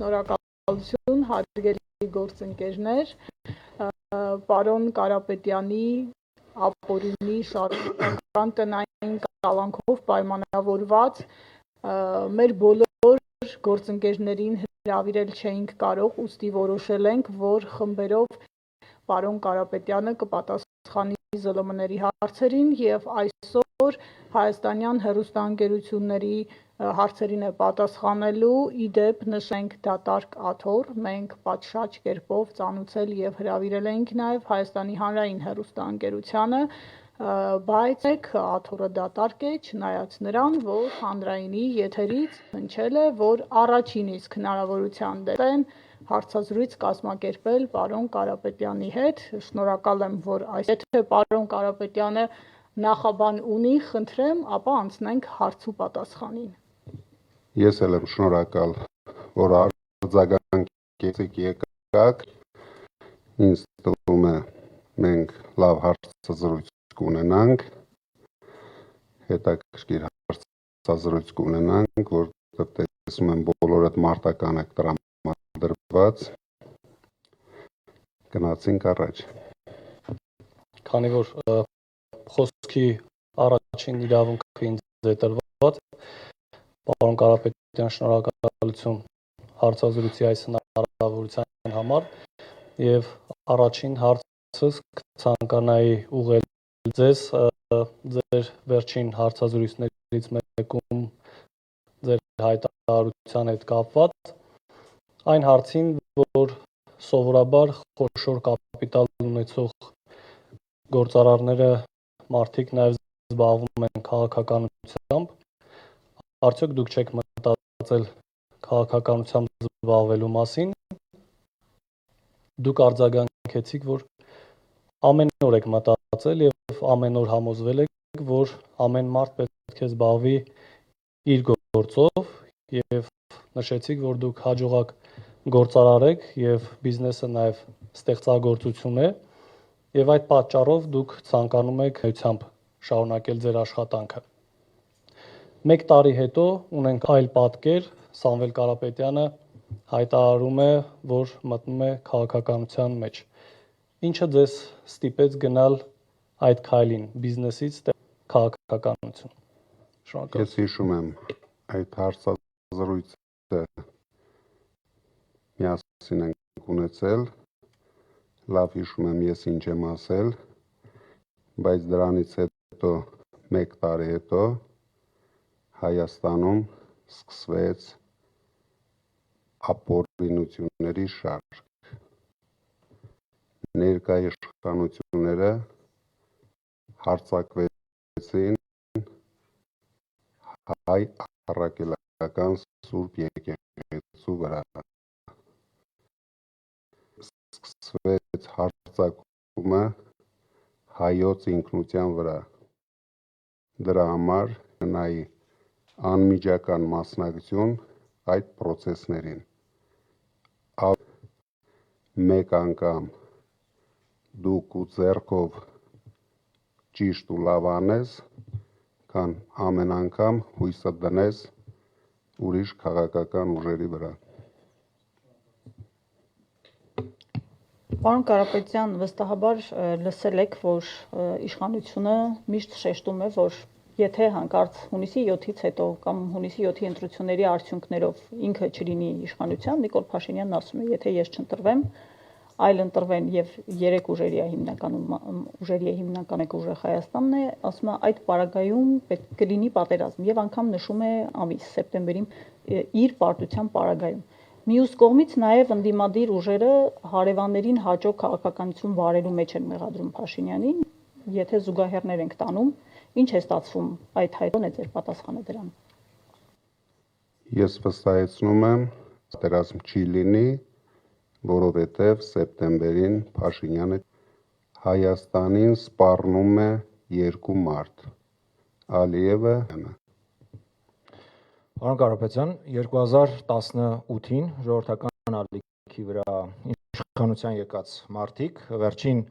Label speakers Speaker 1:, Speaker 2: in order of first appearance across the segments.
Speaker 1: Շնորհակալություն, հարգելի գործընկերներ, պարոն Կարապետյանի ապօրինի շարունակական տնային կալանքով պայմանավորված մեր բոլոր գործընկերներին հրավիրել չէինք կարող, ուստի որոշել ենք, որ խմբերով պարոն Կարապետյանը կպատասխանի ԶԼՄ-ների հարցերին եւ այսօր հայաստանյան հեռուստաընկերությունների հարցերին է պատասխանելու, իդեպ նշենք դատարկ աթոռ, մենք պատշաճ կերպով ծանուցել եւ հրավիրել էինք նաեւ Հայաստանի հանրային հեռուստաընկերությանը, բայց աթոռը դատարկ է, չնայած նրան, որ հանրայինի եթերից հնչել է, որ առաջին իսկ հնարավորության դեպեն հարցազրույց կազմակերպել պարոն Կարապետյանի հետ, շնորհակալ եմ, որ եթե պարոն Կարապետյանը նախաբան ունի, խնդրեմ, ապա անցնենք հարց ու պատասխանին։
Speaker 2: Ես էլ եմ շնորհակալ, որ արձագանքեցիք եկաք, ինձ թվում է մենք լավ հարցազրույց կունենանք, հետաքրքիր հարցազրույց կունենանք, որտեղ տեսնում եմ բոլորդ մարտական եք տրամադրված, գնացինք առաջ։
Speaker 3: Քանի որ խոսքի առաջին իրավունքը ինձ է տրված, պարոն Կարապետյան, շնորհակալություն հարցազրույցի այս հնարավորության համար եւ առաջին հարցս կցանկանայի ուղղել ձեզ ձեր վերջին հարցազրույցներից մեկում ձեր հայտարարության հետ կապված այն հարցին, որ սովորաբար խոշոր կապիտալ ունեցող գործարարները մարդիկ նաև զբաղվում են քաղաքականությամբ, արդյոք դուք չեք մտածել քաղաքականությամբ զբաղվելու մասին, դուք արձագանքեցիք, որ ամեն օր եք մտածել եւ ամեն օր համոզվել եք, որ ամեն մարդ պետք է զբաղվի իր գործով եւ նշեցիք, որ դուք հաջողակ գործարար եք եւ բիզնեսը նաեւ ստեղծագործություն է եւ այդ պատճառով դուք ցանկանում եք հեությամբ շարունակել ձեր աշխատանքը։ Մեկ տարի հետո ունենք այլ պատկեր, Սամվել Կարապետյանը հայտարարում է, որ մտնում է քաղաքականության մեջ։ Ինչը ձեզ ստիպեց գնալ այդ քայլին, բիզնեսից քաղաքականություն։ Շնորհակալ։
Speaker 2: Ես հիշում եմ այդ հարցազրույցը միասին ենք ունեցել, լավ հիշում եմ ես ինչ եմ ասել, բայց դրանից հետո մեկ տարի հետո Հայաստանում սկսվեց ապօրինությունների շարք։ Ներկայ իշխանությունները հարձակվեցին հայ առաքելական Սուրբ եկեղեցու վրա։ Սկսվեց հարձակումը հայոց ինքնության վրա։ Դրա համար նայի անմիջական մասնակցություն այդ process-ներին։ Մեկ անգամ դուք ու ձեռքով ճիշտ ու լավ անես, քան ամեն անգամ հույսը դնես ուրիշ քաղաքական ուժերի վրա։
Speaker 1: Պարոն Կարապետյան, վստահաբար լսել եք, որ իշխանությունը միշտ շեշտում է, որ եթե հանկարծ հունիսի 7-ից հետո կամ հունիսի 7-ի ընտրությունների արդյունքներով ինքը չլինի իշխանության, Նիկոլ Փաշինյանն ասում է, եթե ես չընտրվեմ, այլ ընտրվեն եւ 3 ուժերի է հիմնական ուժը Հայաստանն է, ասում է այդ պարագայում պետք կլինի պատերազմ եւ անգամ նշում է ամիս սեպտեմբերին իր պարտության պարագայում։ Մյուս կողմից նաեւ ընդդիմադիր ուժերը հարևաններին հաջող քաղաքականություն վարելու մեջ են մեղադրում Փաշինյանին, եթե զուգահեռներ ենք տանում, ինչ է ստացվում այդ հայտոն է ձեր պատասխանը դրան։
Speaker 2: Ես վստահեցնում եմ, պատերազմ չի լինի, որովհետև սեպտեմբերին Փաշինյանը Հայաստանին սպառնում է 2 մարդ, Ալիևը։
Speaker 4: Պարոն Կարապետյան, 2018-ին ժողովրդական ալիքի վրա իշխանության եկած մարդիկ վերջին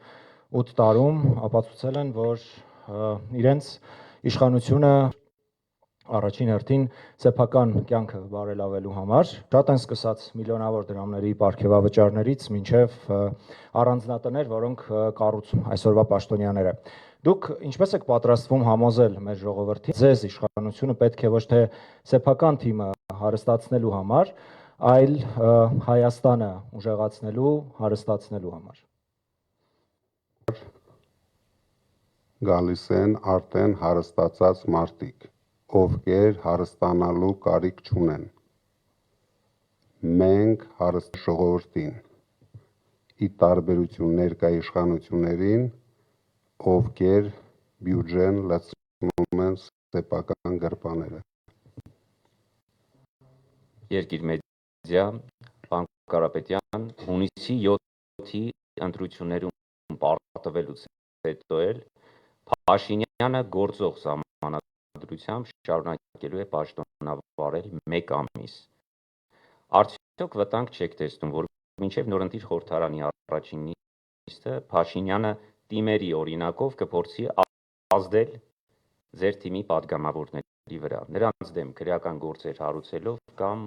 Speaker 4: 8 տարում ապացուցել են, որ իրենց իշխանությունը առաջին հերթին սեփական կյանքը բարելավելու համար, շատ են սկսած միլիոնավոր դրամների պարգևավճարներից մինչև առանձնատներ, որոնք կառուցում այսօրվա պաշտոնյաները։ Դուք ինչպես եք պատրաստվում համոզել մեր ժողովրդին, ձեզ իշխանությունը պետք է ոչ թե սեփական թիմը հարստացնելու համար, այլ Հայաստանը ուժեղացնելու, հարստացնելու համար։
Speaker 2: Գալիս են արդեն հարստացած մարդիկ, ովքեր հարստանալու կարիք չունեն։ Մենք հարուստ ժողովրդին, ի տարբերություն ներկա իշխանություններին, ովքեր բյուջեն լցնում են սեփական գրպանները։
Speaker 5: Երկիր մեդիա, պարոն Կարապետյան, հունիսի 7-ի ընտրություններում պարտվելուց հետո էլ Փաշինյանը գործող սահմանադրությամբ շարունակելու է պաշտոնավարել 1 ամիս։ Արդյոք վտանգ չեք տեսնում, որ մինչև նորընտիր խորհրդարանի առաջին նիստը Փաշինյանը թիմերի օրինակով կփորձի ազդել ձեր թիմի падգամավորների վրա, նրանց դեմ քրեական գործեր հարուցելով կամ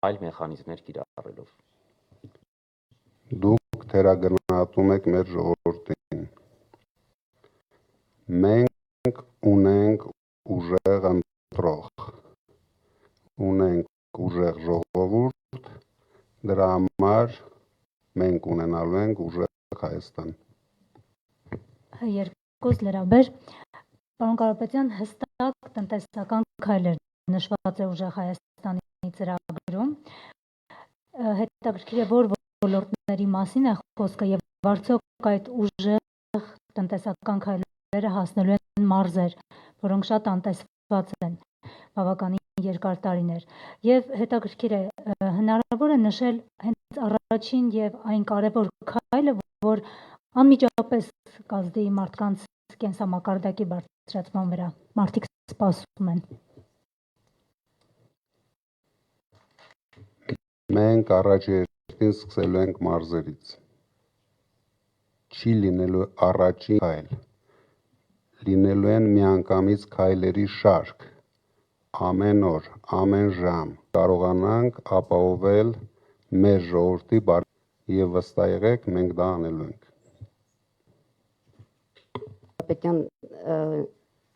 Speaker 5: այլ մեխանիզմներ կիրառելով։
Speaker 2: Դուք թերագնահատում եք մեր ժողովրդին։ Մենք ունենք ուժեղ ընտրող, ունենք ուժեղ ժողովուրդ, դրա համար մենք ունենալու ենք ուժեղ Հայաստան։
Speaker 6: Երկուս լրաբեր, պարոն Կարապետյան, հստակ տնտեսական քայլեր նշված է ուժեղ Հայաստանի ծրագրում։ Հետաքրքիր է, որ ոլորտների մասին է խոսքը եւ արդյոք այդ ուժեղ տնտեսական քայլերը հասնելու են մարզեր, որոնք շատ անտեսված են բավականին երկար տարիներ։ Եվ հետաքրքիր է, հնարավոր է նշել հենց առաջին եւ այն կարևոր քայլը, որ անմիջապես կազդի մարդկանց կենսամակարդակի բարձրացման վրա։ Մարդիկ սպասում են։
Speaker 2: Մենք առաջերտին սկսելու ենք մարզերից։ Չի լինելու առաջին քայլ։ Լինելու են միանգամից քայլերի շարք։ Ամեն օր, ամեն ժամ կարողանանք ապահովել մեր ժողովրդի եւ վստահ եղեք, մենք դա անելու ենք։
Speaker 7: Պետյան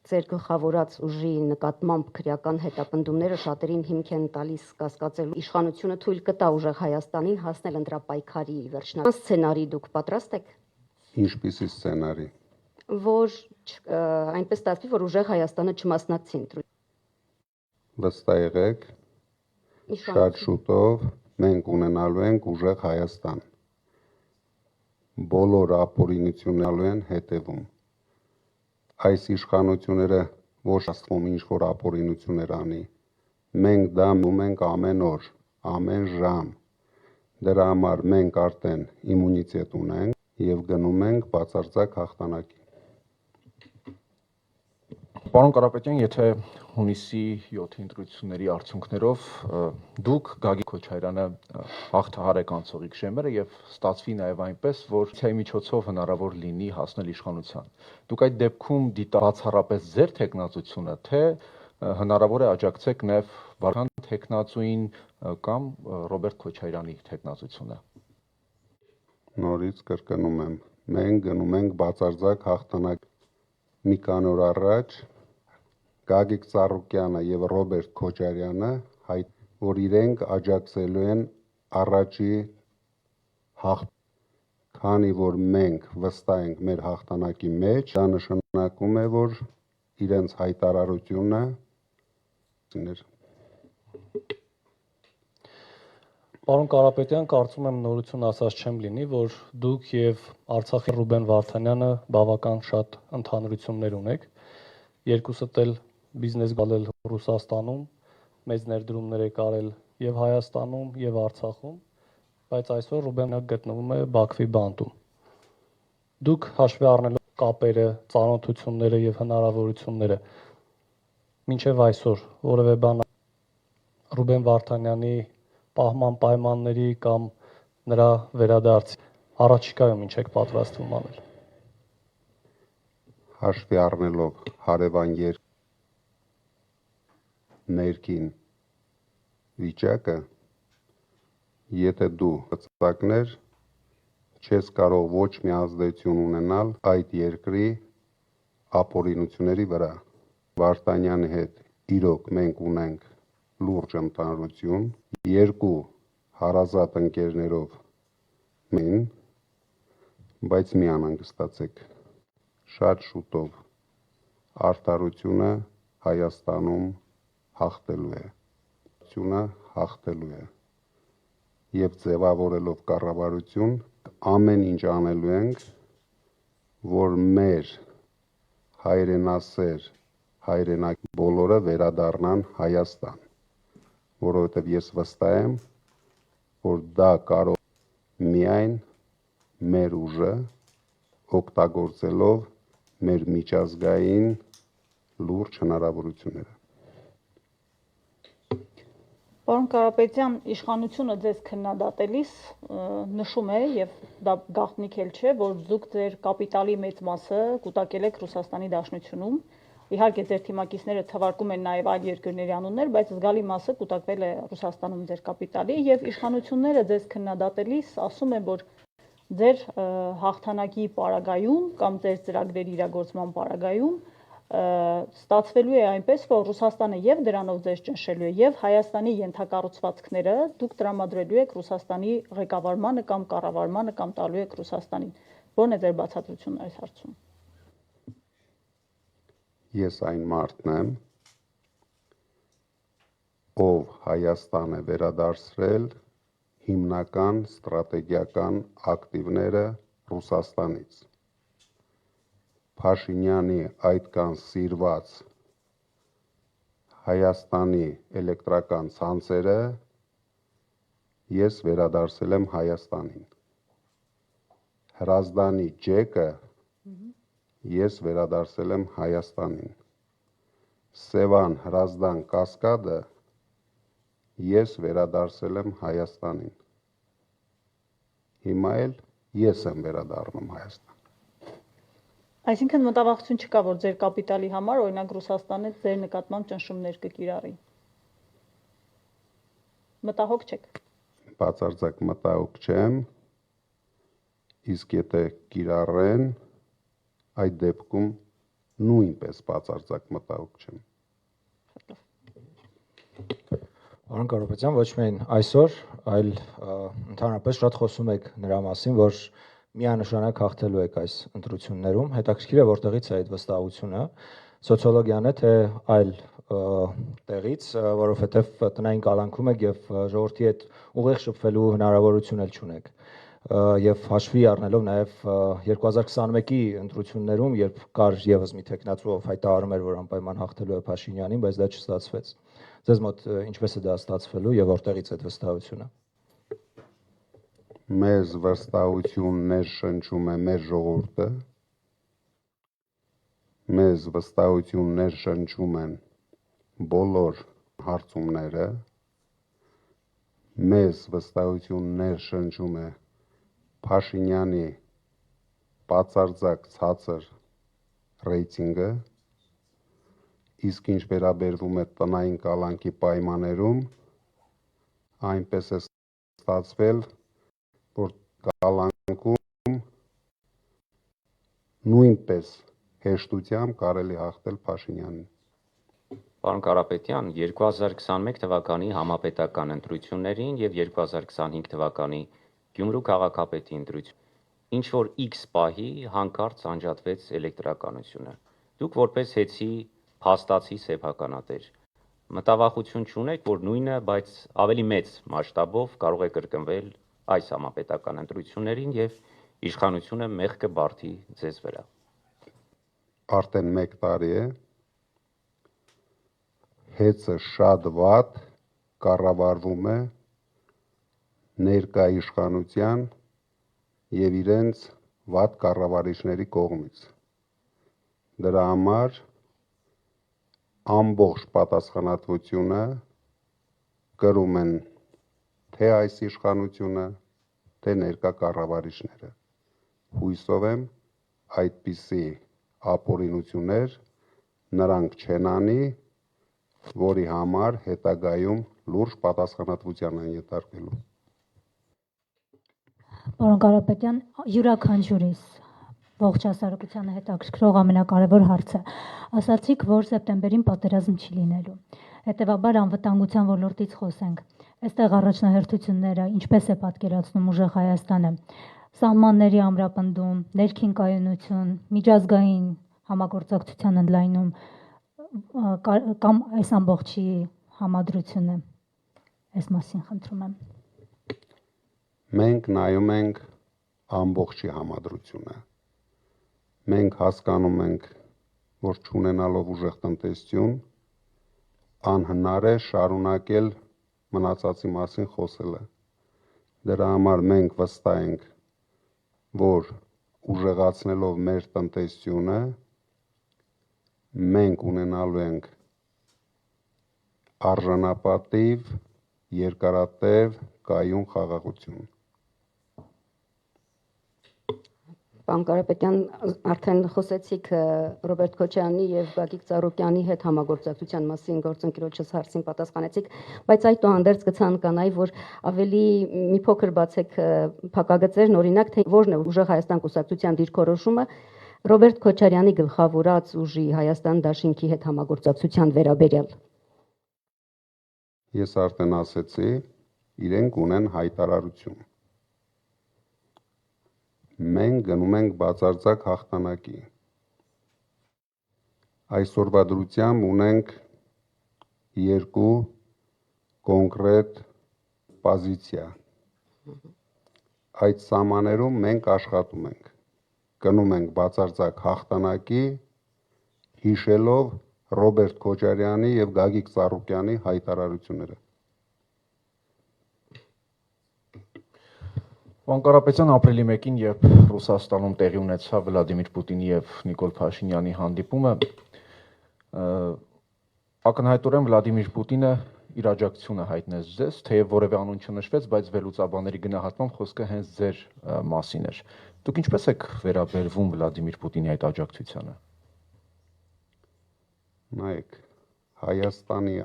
Speaker 7: ձեր գլխավորած ուժի նկատմամբ քրեական հետապնդումները շատերին հիմք են տալիս կասկածելու իշխանությունը թույլ կտա ուժեղ Հայաստանին հասնել ընտրապայքարի վերջնական սցենարի դուք պատրաստ եք։
Speaker 2: Ինչպիսի սցենարի։
Speaker 7: Որ այնպես ստացվի, որ ուժեղ Հայաստանը չմասնակցի ընտրություններին։
Speaker 2: Վստահ եղեք, շատ շուտով մենք ունենալու ենք ուժեղ Հայաստան։ Բոլոր ապօրինություններն են հետևում։ Այս իշխանությունները ոչ աստվում ինչ որ ապօրինություններ անի։ Մենք դա անում ենք ամեն օր, ամեն ժամ։ Դրա համար մենք արդեն իմունիտետ ունենք եւ գնում ենք բացարձակ հաղթանակի։
Speaker 8: Պարոն Կարապետյան, եթե հունիսի 7-ի ընտրությունների արդյունքներով դուք Գագիկ Քոչարյանը հաղթահար եք անցողիկ շեմերը եւ ստացվի նաեւ այնպես, որ ցայ միջոցով հնարավոր լինի հասնել իշխանության։ Դուք այդ դեպքում բացառապես ձեր տեխնացությունը, թե հնարավոր է աջակցեք նաեւ Վարդան տեխնացուին կամ Ռոբերտ Քոչարյանի տեխնացությունը։
Speaker 2: Նորից կրկնում եմ, մենք գնում ենք բացարձակ հաղթանակ։ Մի քանի օր առաջ Գագիկ Ծառուկյանը եւ Ռոբերտ Քոչարյանը որ իրենք աջակցելու են առաջի քանի որ մենք վստահ ենք մեր հաղթանակի մեջ, դա նշանակում է, որ իրենց հայտարարությունը
Speaker 3: Պարոն Կարապետյան, կարծում եմ նորություն ասած չեմ լինի, որ դուք եւ Արցախի Ռուբեն Վարդանյանը բավական շատ ընդհանրություններ ունեք։ Երկուսդ էլ բիզնես գալել Ռուսաստանում, մեծ ներդրումներ եք արել եւ Հայաստանում եւ Արցախում, բայց այսօր Ռուբենը գտնվում է Բաքվի բանտում։ Դուք հաշվի առնելով կապերը, ծանոթությունները եւ հնարավորությունները, մինչեւ այսօր որևէ բան Ռուբեն Վարդանյանի պահման պայմանների կամ նրա վերադարձ առաջիկայում ինչ եք պատրաստվում անել։
Speaker 2: Հաշվի առնելով հարևան ներքին վիճակը, եթե դու ծակներ, չես կարող ոչ մի ազդեցություն ունենալ այդ երկրի ապօրինությունների վրա։ Վարդանյանի հետ իրոք մենք ունենք լուրջ ընդհանրություն, երկու հարազատ ընկերներով մեն, բայց մի անհանգստացեք, շատ շուտով արդարությունը Հայաստանում հաղթելու է, հաղթելու է, և ձևավորելով կառավարություն, ամեն ինչ անելու ենք, որ մեր հայրենասեր, հայրենակ բոլորը վերադառնան Հայաստան, որովհետև ես վստահ եմ, որ դա կարող միայն մեր ուժը օգտագործելով մեր միջազգային լուրջ հնարավորությունները։
Speaker 1: Պարոն Կարապետյան, իշխանությունը ձեզ քննադատելիս նշում է, եւ դա գաղտնիք էլ չէ, որ դուք ձեր կապիտալի մեծ մասը կուտակել եք Ռուսաստանի Դաշնությունում։ Իհարկե ձեր թիմակիցները թվարկում են նաև այլ երկրների անուններ, բայց զգալի մասը կուտակվել է Ռուսաստանում ձեր կապիտալի, եւ իշխանությունները ձեզ քննադատելիս ասում են, որ ձեր հաղթանակի պարագայում կամ ձեր ծրագրերի իրագործման պարագայում ստացվելու է այնպես, որ Ռուսաստանը եւ դրանով ձեզ ճնշելու է, եւ Հայաստանի ենթակառուցվածքները դուք տրամադրելու եք Ռուսաստանի ղեկավարմանը կամ կառավարմանը կամ տալու եք Ռուսաստանին։ Ո՞րն է ձեր բացատրությունն այս հարցում։
Speaker 2: Ես այն մարդն եմ, ով Հայաստան է վերադարձրել հիմնական ստրատեգիական ակտիվները Ռուսաստանից։ Փաշինյանի այդքան սիրված Հայաստանի էլեկտրական ցանցերը ես վերադարձել եմ Հայաստանին։ Հրազդանի ջեկը ես վերադարձել եմ Հայաստանին։ Սևան Հրազդան կասկադը ես վերադարձել եմ Հայաստանին։ Հիմա էլ ես եմ վերադառնում Հայաստան։
Speaker 1: Այսինքն մտավախություն չկա, որ ձեր կապիտալի համար, օրինակ Ռուսաստանը ձեր նկատմամբ ճնշումներ կկիրառի։ Մտահոգ չեք։
Speaker 2: Բացարձակ մտահոգ չեմ, իսկ եթե կիրառեն, այդ դեպքում նույնպես բացարձակ մտահոգ չեմ։
Speaker 4: Պարոն Կարապետյան, ոչ միայն այսօր, այլ ընդհանրապես շատ խոսում եք նրա մասին, որ միանշանակ հաղթելու եք այս ընտրություններում, հետաքրքիր է որտեղից է այդ վստահությունը, սոցիոլոգիան է, թե այլ տեղից, որովհետև տնային կալանքում եք եւ ժողովրդի հետ ուղիղ շփվելու հնարավորություն էլ չունեք։ Եվ հաշվի առնելով նաեւ 2021-ի ընտրություններում, երբ կար եւս մի տեխնացու, ով հայտարարում էր, որ անպայման հաղթելու է Փաշինյանին, բայց դա չստացվեց։ Ձեզ մոտ ինչպես է դա ստացվելու եւ որտեղից է այդ վստահությունը։
Speaker 2: Մեզ վստահություններ շնչում է մեր ժողովուրդը, մեզ վստահություններ շնչում են բոլոր հարցումները, մեզ վստահություններ շնչում է Փաշինյանի բացարձակ ցածր ռեյտինգը, իսկ ինչ վերաբերվում է տնային կալանքի պայմաններում, այնպես է ստացվել, որ կալանքում նույնպես հեշտությամբ կարելի հաղթել Փաշինյանին։
Speaker 5: Պարոն Կարապետյան, 2021 թվականի համապետական ընտրություններին եւ 2025 թվականի Գյումրու քաղաքապետի ընտրություն ինչ որ X պահի հանկարծ անջատվեց էլեկտրականությունը։ Դուք որպես հեծի փաստացի սեփականատեր մտավախություն չունեք, որ նույնը, բայց ավելի մեծ մասշտաբով կարող է կրկնվել այս համապետական ընտրություններին եւ իշխանությունը մեղքը բարդի ձեզ վրա։
Speaker 2: Արդեն 1 տարի է հեծը շատ վատ կառավարվում է ներկա իշխանության եւ իրենց վատ կառավարիչների կողմից։ Դրա համար ամբողջ պատասխանատվությունը կրում են թե այս իշխանությունը, թե ներկա կառավարիչները։ Հույսով եմ այդպիսի ապօրինություններ նրանք չեն անի, որի համար հետագայում լուրջ պատասխանատվության են ենթարկվելու։
Speaker 6: Պարոն Կարապետյան, յուրաքանչյուրիս ողջ հասարակությանը հետաքրքրող ամենակարևոր հարցը։ Ասացիք, որ սեպտեմբերին պատերազմ չի լինելու։ Հետևաբար անվտանգության ոլորտից խոսենք։ Այստեղ առաջնահերթությունները ինչպես է պատկերացնում ուժեղ Հայաստանը։ Սահմանների ամրապնդում, ներքին կայունություն, միջազգային համագործակցության ընդլայնում կամ այս ամբողջի համադրությունը։ Այս մասին խնդրում եմ։
Speaker 2: Մենք նայում ենք ամբողջի համադրությունը։ Մենք հասկանում ենք, որ չունենալով ուժեղ տնտեսություն, անհնար է շարունակել մնացածի մասին խոսելը։ Դրա համար մենք վստահ ենք, որ ուժեղացնելով մեր տնտեսությունը, մենք ունենալու ենք արժանապատիվ, երկարատև, կայուն խաղաղություն։
Speaker 7: Պարոն Կարապետյան, արդեն խոսեցիք Ռոբերտ Քոչարյանի եւ Գագիկ Ծառուկյանի հետ համագործակցության մասին, գործընկերոջս հարցին պատասխանեցիք, բայց այդուհանդերձ կցանկանայի, որ ավելի մի փոքր բացեք փակագծերն, օրինակ, թե որն է ուժեղ Հայաստան կուսակցության դիրքորոշումը Ռոբերտ Քոչարյանի գլխավորած ուժի Հայաստան դաշինքի հետ համագործակցության վերաբերյալ։
Speaker 2: Ես արդեն ասեցի, իրենք ունեն հայտարարություն։ Մենք գնում ենք բացարձակ հաղթանակի։ Այսօրվա դրությամբ ունենք երկու կոնկրետ պոզիցիա։ Այդ սահմաններում մենք աշխատում ենք։ Գնում ենք բացարձակ հաղթանակի, հիշելով Ռոբերտ Քոչարյանի եւ Գագիկ Ծառուկյանի հայտարարությունները։
Speaker 8: Պարոն Կարապետյան, ապրիլի 1-ին, երբ Ռուսաստանում տեղի ունեցավ Վլադիմիր Պուտինի եւ Նիկոլ Փաշինյանի հանդիպումը, ակնհայտորեն Վլադիմիր Պուտինը իր աջակցությունը հայտնեց ձեզ, թեև որևէ անուն չնշվեց, բայց վերլուծաբանների գնահատմամբ խոսքը հենց ձեր մասին էր։ Դուք ինչպես եք վերաբերվում Վլադիմիր Պուտինի այդ աջակցությանը։
Speaker 2: Նայեք, Հայաստանի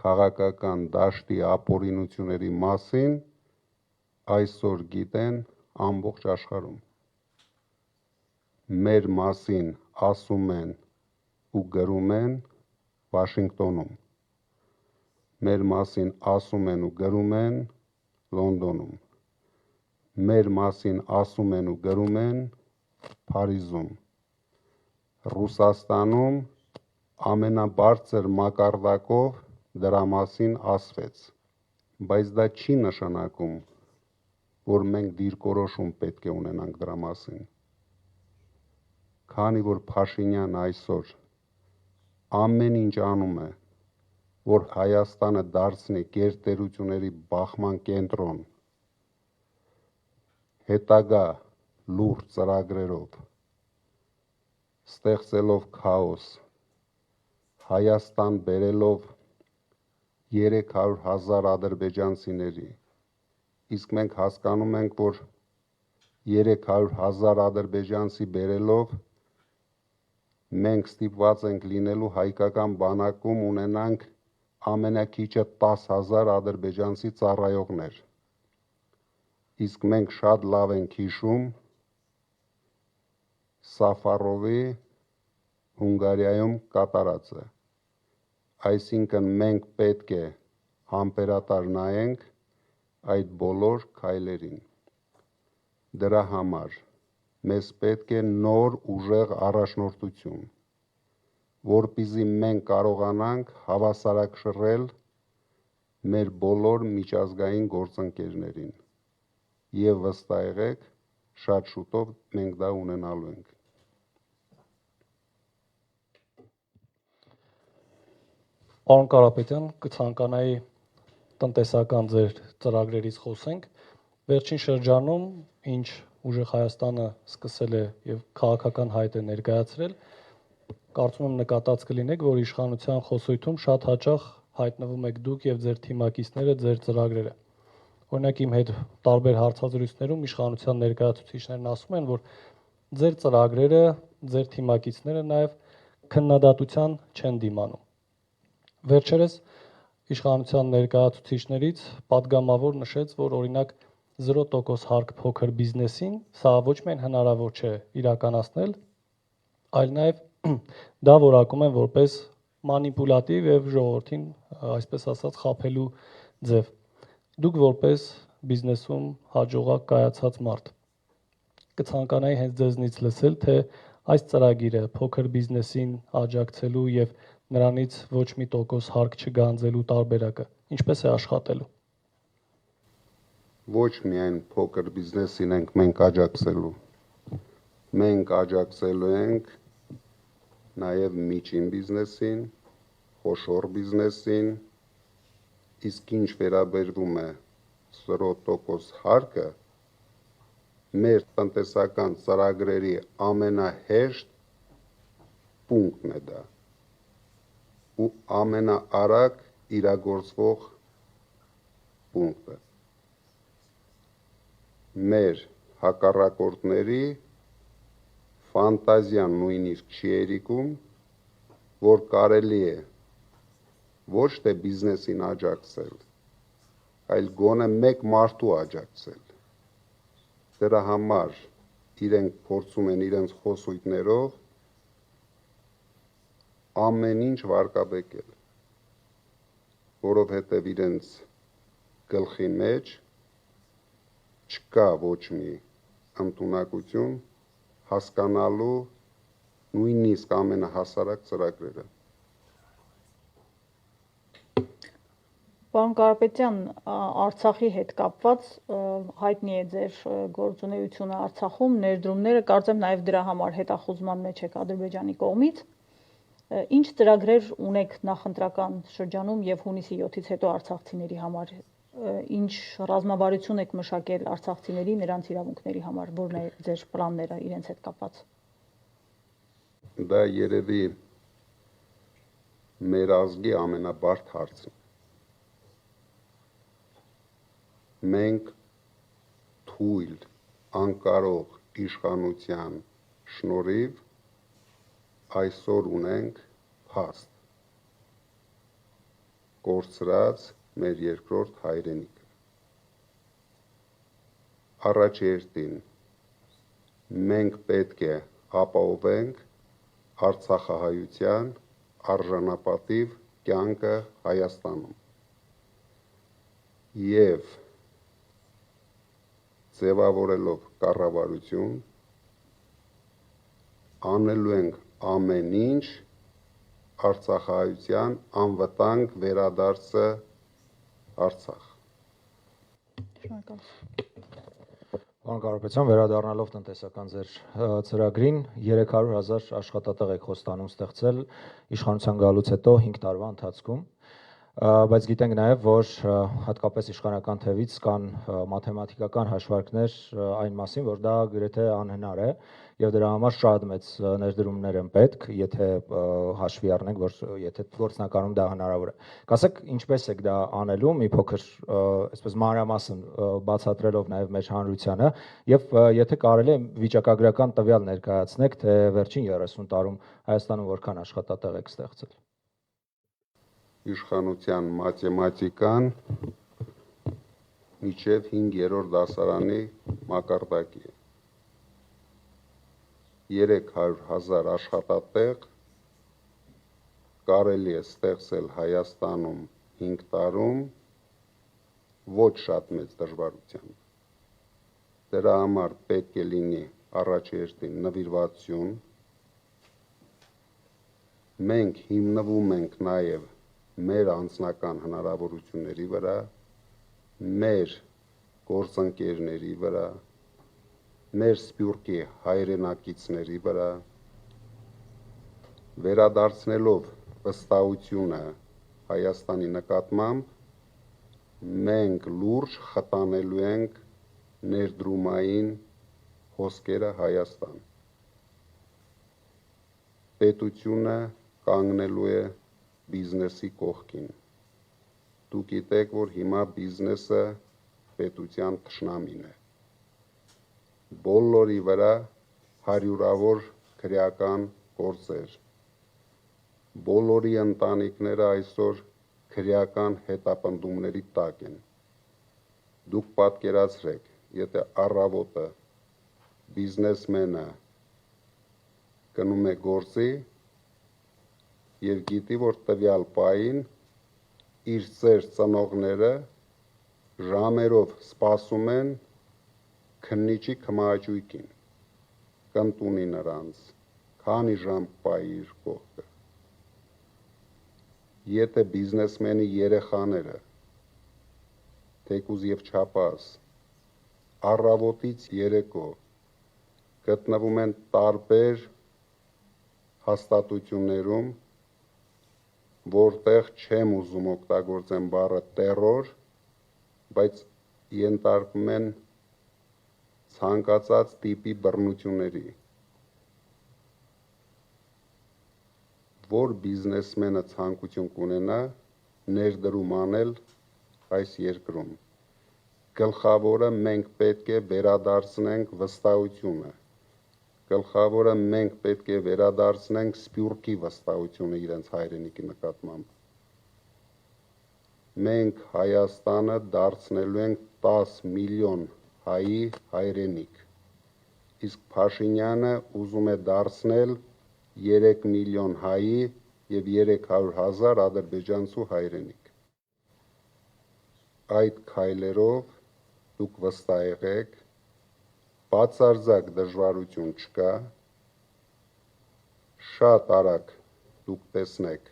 Speaker 2: քաղաքական դաշտի ապօրինությունների մասին այսօր գիտեն ամբողջ աշխարհում։ Մեր մասին ասում են ու գրում են Վաշինգտոնում։ Մեր մասին ասում են ու գրում են Լոնդոնում։ Մեր մասին ասում են ու գրում են Փարիզում։ Ռուսաստանում ամենաբարձր մակարդակով դրա մասին ասվեց, բայց դա չի նշանակում, որ մենք դիրքորոշում պետք է ունենանք դրա մասին։ Քանի որ Փաշինյանը այսօր ամեն ինչ անում է, որ Հայաստանը դարձնի գերտերությունների բախման կենտրոն, հետագա լուրջ ծրագրերով, ստեղծելով քաոս, Հայաստան բերելով 300,000 ադրբեջանցիների, իսկ մենք հասկանում ենք, որ 300,000 ադրբեջանցի բերելով մենք ստիպված ենք լինելու հայկական բանակում ունենանք ամենակիչը 10,000 ադրբեջանցի ծառայողներ։ Իսկ մենք շատ լավ ենք հիշում Սաֆարովի Հունգարիայում կատարածը։ Այսինքն մենք պետք է համբերատար նայենք այդ բոլոր քայլերին։ Դրա համար մեզ պետք է նոր ուժեղ առաջնորդություն, որպեսզի մենք կարողանանք հավասարակշռել մեր բոլոր միջազգային գործընկերներին։ Եվ վստահ եղեք, շատ շուտով մենք դա ունենալու ենք։
Speaker 3: Պարոն Կարապետյան, կցանկանայի տնտեսական ձեր ծրագրերից խոսենք։ Վերջին շրջանում, ինչ ուժեղ Հայաստանը սկսել է եւ քաղաքական հայտ է ներկայացրել, կարծում եմ նկատած կլինեք, որ իշխանության խոսույթում շատ հաճախ հայտնվում եք դուք եւ ձեր թիմակիցները, ձեր ծրագրերը։ Օրինակ իմ հետ տարբեր հարցազրույցներում իշխանության ներկայացուցիչներն ասում են, որ ձեր ծրագրերը, ձեր թիմակիցները նաեւ քննադատության չեն դիմանում։ Վերջերս իշխանության ներկայացուցիչներից падգամավոր նշեց, որ օրինակ 0% հարկ փոքր բիզնեսին սա ոչ միայն հնարավոր չէ իրականացնել, այլ նաև դա որակում են որպես մանիպուլատիվ եւ ժողովրդին, այսպես ասած, խաբելու ձև։ Դուք որպես բիզնեսում հաջողակ կայացած մարդ կցանկանայի հենց ձեզնից լսել, թե այս ծրագիրը փոքր բիզնեսին աջակցելու եւ նրանից ոչ մի տոկոս հարկ չգանձելու տարբերակը ինչպես է աշխատելու։
Speaker 2: Ոչ միայն փոքր բիզնեսին ենք մենք աջակցելու։ Մենք աջակցելու ենք նաև միջին բիզնեսին, խոշոր բիզնեսին, իսկ ինչ վերաբերվում է 0% հարկը, մեր տնտեսական ծրագրերի ամենահեշտ պունկտն է դա ու ամենաարագ իրագործվող պունկտը։ Մեր հակառակորդների ֆանտազիան նույնիսկ չի երիկում, որ կարելի է ոչ թե բիզնեսին աջակցել, այլ գոնե մեկ մարդու աջակցել։ Դրա համար իրենք փորձում են իրենց խոսույթներով ամեն ինչ վարկաբեկել, որովհետև իրենց գլխի մեջ չկա ոչ մի ընդունակություն հասկանալու նույնիսկ ամենահասարակ ծրագրերը։
Speaker 1: Պարոն Կարապետյան, Արցախի հետ կապված հայտնի է ձեր գործունեությունը Արցախում, ներդրումները, կարծեմ նաև դրա համար հետախուզման մեջ եք Ադրբեջանի կողմից։ Ինչ ծրագրեր ունեք նախընտրական շրջանում եւ հունիսի 7-ից հետո արցախցիների համար, ինչ ռազմավարություն եք մշակել արցախցիների, նրանց իրավունքների համար, որն է ձեր պլանները իրենց հետ կապված։
Speaker 2: Դա երևի մեր ազգի ամենաբարդ հարցն է։ Մենք թույլ անկարող իշխանության շնորհիվ այսօր ունենք փաստ կորցրած մեր երկրորդ հայրենիքը։ Առաջերտին մենք պետք է ապահովենք արցախահայության արժանապատիվ կյանքը Հայաստանում եւ ձևավորելով կառավարություն անելու ենք ամեն ինչ արցախահայության անվտանգ վերադարձը Արցախ։
Speaker 4: Պարոն Կարապետյան, վերադառնալով տնտեսական ձեր ծրագրին 300,000 աշխատատեղ եք խոստանում ստեղծել իշխանության գալուց հետո 5 տարվա ընթացքում, բայց գիտենք նաև, որ հատկապես իշխանական թևից կան մաթեմատիկական հաշվարկներ այն մասին, որ դա գրեթե անհնար է եւ դրա համար շատ մեծ ներդրումներ են պետք, եթե հաշվի առնենք, որ եթե գործնականում դա հնարավոր է։ Կասեք, ինչպես եք դա անելու, մի փոքր այսպես մանրամասն բացատրելով նաև մեր հանրությանը եւ եթե կարելի է վիճակագրական տվյալ ներկայացնեք, թե վերջին 30 տարում Հայաստանում որքան աշխատատեղ եք ստեղծել։
Speaker 2: Իշխանության մաթեմատիկան միջև 5-րդ դասարանի մակարդակի է։ 300,000 աշխատատեղ կարելի է ստեղծել Հայաստանում 5 տարում ոչ շատ մեծ դժվարությամբ։ Դրա համար պետք է լինի առաջերտին նվիրվածություն։ Մենք հիմնվում ենք նաև մեր անձնական հնարավորությունների վրա, մեր գործընկերների վրա, մեր սփյուռքի հայրենակիցների վրա, վերադարձնելով վստահությունը Հայաստանի նկատմամբ, մենք լուրջ խթանելու ենք ներդրումային հոսքերը Հայաստան։ Պետությունը կանգնելու է բիզնեսի կողքին։ Դուք գիտեք, որ հիմա բիզնեսը պետության թշնամին է։ Բոլորի վրա հարյուրավոր քրեական գործեր։ Բոլորի ընտանիքները այսօր քրեական հետապնդումների տակ են։ Դուք պատկերացրեք, եթե առավոտը բիզնեսմենը գնում է գործի եւ գիտի, որ տվյալ պահին իր ծեր ծնողները ժամերով սպասում են քննիչի քմահաճույքին, կընտունի նրանց, քանի ժամ պահի իր կողքը։ Եթե բիզնեսմենի երեխաները թեկուզ եւ չափած առավոտից երեկո գտնվում են տարբեր հաստատություններում, որտեղ չեմ ուզում օգտագործեմ բառը տերոր, բայց ենթարկվում են ցանկացած տիպի բռնությունների, որ բիզնեսմենը ցանկություն կունենա ներդրում անել այս երկրում։ Գլխավորը մենք պետք է վերադարձնենք վստահությունը։ Գլխավորը մենք պետք է վերադարձնենք սփյուռքի վստահությունը իրենց հայրենիքի նկատմամբ։ Մենք Հայաստանը դարձնելու ենք 10 միլիոն հայի հայրենիք, իսկ Փաշինյանը ուզում է դարձնել 3 միլիոն հայի եւ 300,000 ադրբեջանցու հայրենիք։ Այդ քայլերով դուք վստահ եղեք, բացարձակ դժվարություն չկա, շատ արագ դուք տեսնեք,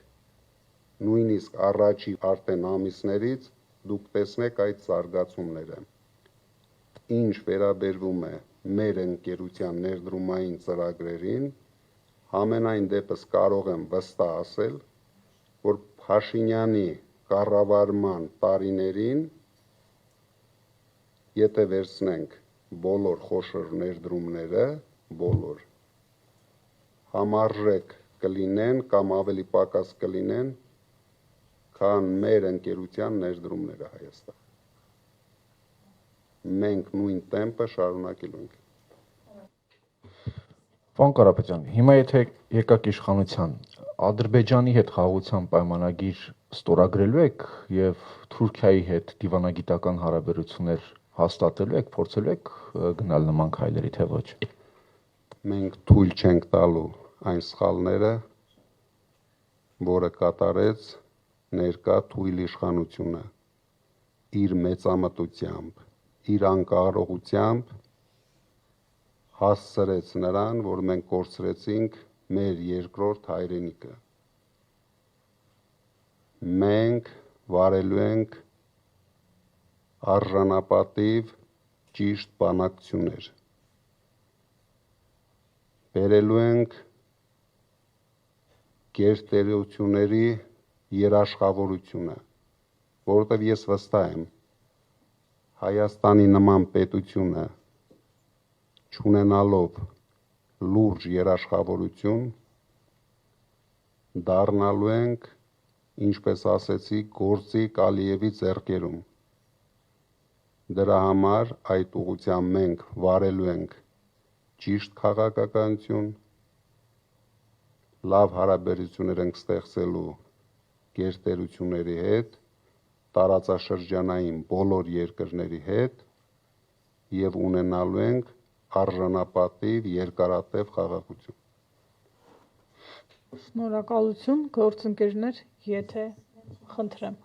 Speaker 2: նույնիսկ առաջի արդեն ամիսներից դուք տեսնեք այդ զարգացումները։ Ինչ վերաբերվում է մեր ընկերության ներդրումային ծրագրերին, համենայն դեպս կարող եմ վստահ ասել, որ Փաշինյանի կառավարման տարիներին, եթե վերցնենք բոլոր խոշոր ներդրումները, բոլոր, համարժեք կլինեն կամ ավելի պակաս կլինեն, քան մեր ընկերության ներդրումները Հայաստան։ Մենք նույն տեմպը շարունակելու ենք։
Speaker 8: Պարոն Կարապետյան, հիմա եթե եկաք իշխանության, Ադրբեջանի հետ խաղաղության պայմանագիր ստորագրելու եք եւ Թուրքիայի հետ դիվանագիտական հարաբերություններ հաստատելու եք, փորձելու եք գնալ նման քայլերի, թե ոչ։
Speaker 2: Մենք թույլ չենք տալու այն սխալները, որը կատարեց ներկա թույլ իշխանությունը իր մեծամտությամբ, իր անկարողությամբ հասցրեց նրան, որ մենք կորցրեցինք մեր երկրորդ հայրենիքը։ Մենք վարելու ենք արժանապատիվ ճիշտ բանակցություններ։ Բերելու ենք գերտերությունների երաշխավորությունը, որովհետև ես վստահ եմ, Հայաստանի նման պետությունը չունենալով լուրջ երաշխավորություն, դառնալու ենք, ինչպես ասեցի, գործիք Ալիևի ձեռքերում։ Դրա համար այդ ուղղությամբ մենք վարելու ենք ճիշտ քաղաքականություն, լավ հարաբերություններ ենք ստեղծելու գերտերությունների հետ, տարածաշրջանային բոլոր երկրների հետ եւ ունենալու ենք արժանապատիվ երկարատև խաղաղություն։
Speaker 1: Շնորհակալություն, գործընկերներ, եթե խնդրեմ։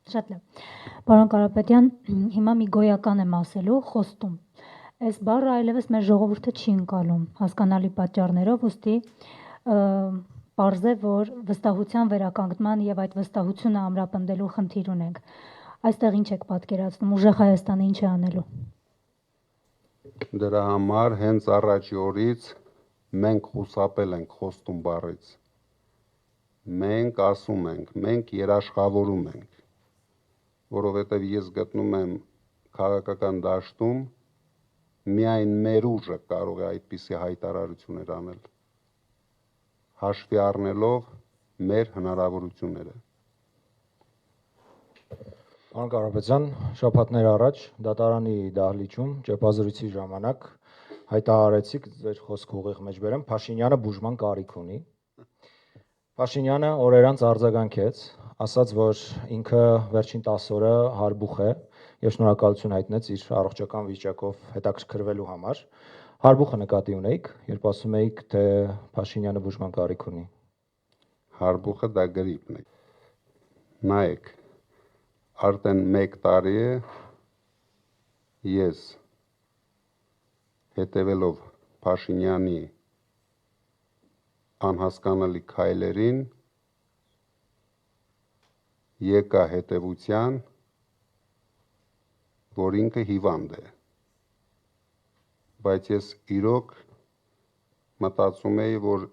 Speaker 6: Շատ լավ։ Պարոն Կարապետյան, հիմա մի գոյական եմ ասելու, խոստում։ Այս բառը այլևս մեր ժողովուրդը չի ընկալում, հասկանալի պատճառներով, ուստի պարզ է, որ վստահության վերականգնման եւ այդ վստահությունը ամրապնդելու խնդիր ունենք։ Այստեղ ինչ եք պատկերացնում, ուժեղ Հայաստանը ինչ է անելու։
Speaker 2: Դրա համար հենց առաջի օրից մենք խուսափել ենք խոստում բառից։ Մենք ասում ենք, մենք երաշխավորում ենք, որովհետև ես գտնում եմ քաղաքական դաշտում միայն մեր ուժը կարող է այդպիսի հայտարարություններ անել, հաշվի առնելով մեր հնարավորությունները։
Speaker 4: Պարոն Կարապետյան, շաբաթներ առաջ դատարանի դահլիճում ճեպազրույցի ժամանակ հայտարարեցիք, ձեր խոսքը ուղիղ մեջ բերեմ, Փաշինյանը բուժման կարիք ունի։ Փաշինյանը օրեր անց արձագանքեց, ասաց, որ ինքը վերջին 10 օրը հարբուխ է եւ շնորհակալություն հայտնեց իր առողջական վիճակով հետաքրքրվելու համար։ Հարբուխը նկատի ունեիք, երբ ասում էիք, թե Փաշինյանը բուժման կարիք ունի։
Speaker 2: Հարբուխը դա գրիպն է։ Նայեք, արդեն 1 տարի է ես հետևելով Փաշինյանի անհասկանալի քայլերին եկա հետևության, որ ինքը հիվանդ է, բայց ես իրոք մտածում էի, որ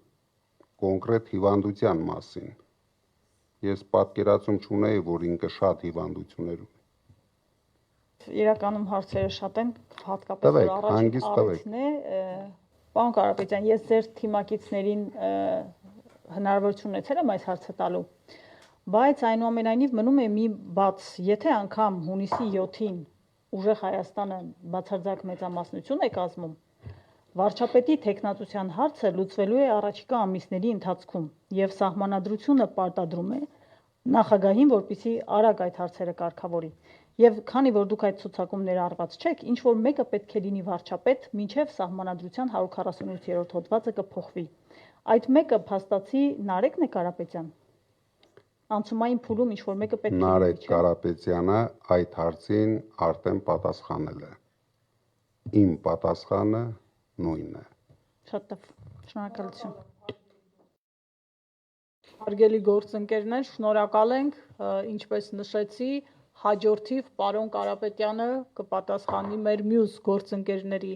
Speaker 2: կոնկրետ հիվանդության մասին, ես պատկերացում չունեի, որ ինքը շատ հիվանդություններ ունի։
Speaker 1: Իրականում հարցերը շատ են, հատկապես
Speaker 2: Տվեք,
Speaker 1: որ
Speaker 2: հանգիստ տվեք։
Speaker 1: առաջին է, պարոն Կարապետյան, ես ձեր թիմակիցներին հնարավորություն ունեցել եմ այս հարցը տալու, բայց այնուամենայնիվ մնում է մի բաց, եթե անգամ հունիսի 7-ին ուժեղ Հայաստանը բացարձակ մեծամասնություն է կազմում, վարչապետի թեկնածության հարցը լուծվելու է առաջիկա ամիսների ընթացքում եւ սահմանադրությունը պարտադրում է նախագահին, որպեսզի արագ այդ հարցերը կարգավորի։ Եվ քանի որ դուք այդ ցուցակումները արված չեք, ինչ որ մեկը պետք է լինի վարչապետ, մինչև սահմանադրության 148-րդ հոդվածը կփոխվի։ Այդ մեկը փաստացի Նարեկն է Կարապետյան։ Անցումային փուլում ինչ որ մեկը պետք է
Speaker 2: Նարեկ Կարապետյանը այդ հարցին արդեն պատասխանել է։ Իմ պատասխանը նույնն է։
Speaker 1: Շատ լավ, շնորհակալություն։ Հարգելի գործընկերներ, շնորհակալ ենք, ինչպես նշեցի, հաջորդիվ պարոն Կարապետյանը կպատասխանի մեր մյուս գործընկերների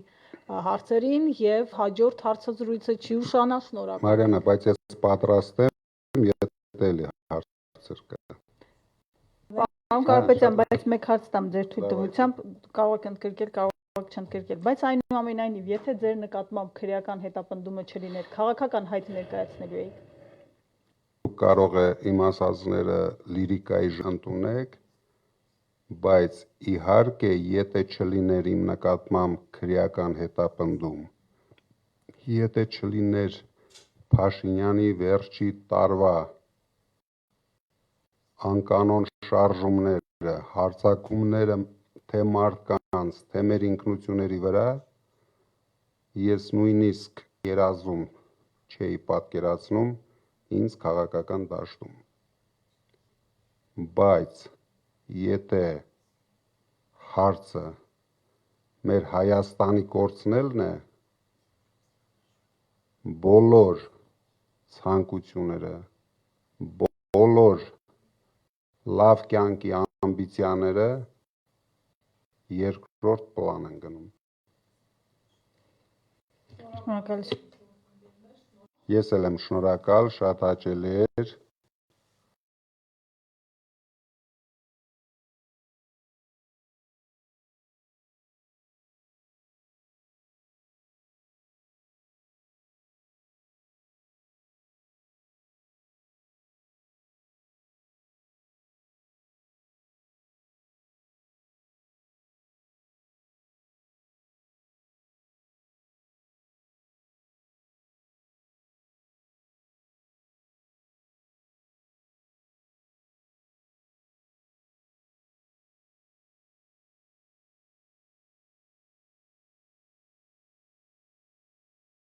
Speaker 1: հարցերին եւ հաջորդ հարցազրույցը չի ուշանա, շնորհակալ։
Speaker 2: Մարիանա, բայց ես պատրաստ եմ, եթե էլի հարցեր կա։
Speaker 1: Պարոն Կարապետյան, բայց մեկ հարց տամ ձեր թույլտվությամբ, կարող եք ընդգրկել, կարող եք չընդգրկել, բայց այնուամենայնիվ, եթե ձեր նկատմամբ քրեական հետապնդումը չլիներ, քաղաքական հայտ ներկայացնելու էիք։
Speaker 2: Կարող է իմ ասածները լիրիկայի ընդունեք, բայց իհարկե, եթե չլիներ իմ նկատմամբ քրեական հետապնդում, եթե չլիներ Փաշինյանի վերջի տարվա անկանոն շարժումները, հարձակումները թե մարդկանց, թե մեր ինքնությունների վրա, ես նույնիսկ երազում չէի պատկերացնում ինձ քաղաքական դաշտում։ Բայց եթե հարցը մեր Հայաստանի կորցնելն է, բոլոր ցանկությունները, բոլոր լավ կյանքի ամբիցիաները երկրորդ պլան են գնում։
Speaker 1: Շնորհակալություն։
Speaker 2: Ես էլ եմ շնորհակալ, շատ հաճելի էր